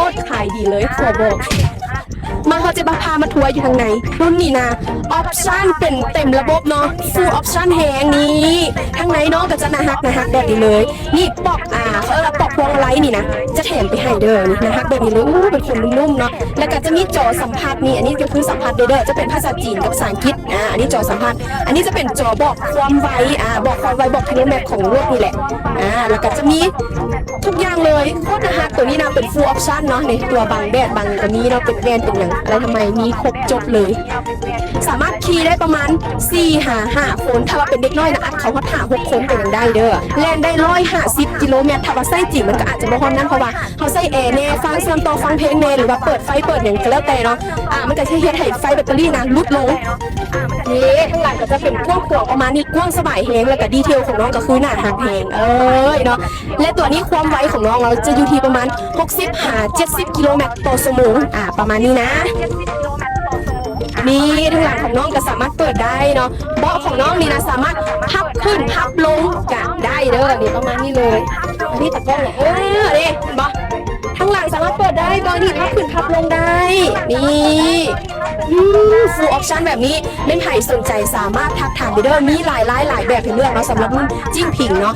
ตรขายดีเลยขอบอกมาเขาจะพามาทัวร์อยู่ทางไหนรุ่นนี้นะออปชั่นเป็นเต็มระบบเนาะฟูลออปชั่นแหงนี้ทางไหนเนาะก็จะนะฮักแบบนี้เลยนี่ปอกเขาปอกพวงมาลัยนี่นะจะแถมไปให้เด้อนี่นะฮักแบบนี้เลยเป็นคนนุ่มๆเนาะแล้วก็จะมีจอสัมผัสนี่อันนี้ก็คือสัมผัสเด้อจะเป็นภาษาจีนกับภาษาอังกฤษอันนี้จอสัมผัสอันนี้จะเป็นจอบอกความไวบอกความไวบอกกิโลเมตรของรถนี่แหละแล้วก็จะมีทุกอย่างเลยโคตรนะฮักตัวนี้นะเป็นฟูลออปชั่นเนาะในตัวบังแดดบังตัวนี้เนาะเป็นแวนเป็นอย่างอะไรทำไมมีครบจบเลยสามารถขี่ได้ประมาณ4-5 คนถ้าว่าเป็นเด็กน้อยนะอัดเขาก็หา6 คนก็ยังได้เด้อแล่นได้150 กิโลเมตรถ้าว่าไส้จริงมันก็อาจจะบ่ฮอนนั้นเพราะว่าเขาใส่แอร์แน่ฟังเสียงต่อฟังเพลงแน่หรือว่าเปิดไฟเปิดอย่างก็แล้วแต่เนาะมันก็จะเฮ็ดให้ไฟแบตเตอรี่นะลดลงนี่ข้างหลังก็จะเป็นกว้างประมาณนี้กว้างสบายแฮงแล้วก็ดีเทลของน้องก็คือหน้าหักแฮงเนาะและตัวนี้ความไวของน้องเราจะอยู่ที่ประมาณ60-70 กิโลเมตรต่อชั่วโมงประมาณนี้นะนี่ทางหลังของน้องก็สามารถเปิดได้เนาะเบาะของน้องนี่นะสามารถพับขึ้นพับลงกันได้เด้อนี่ประมาณนี้เลยนี่ตะก้องเนี่ยนี่เบาะทางหลังสามารถเปิดได้เบาะนี่พับขึ้นพับลงได้นี่ฟูลออปชั่นแบบนี้เล่นไห่สนใจสามารถทักถามไปเด้อมีหลายแบบให้เลือกเนาะสำหรับรุ่นจิ้งผิงเนาะ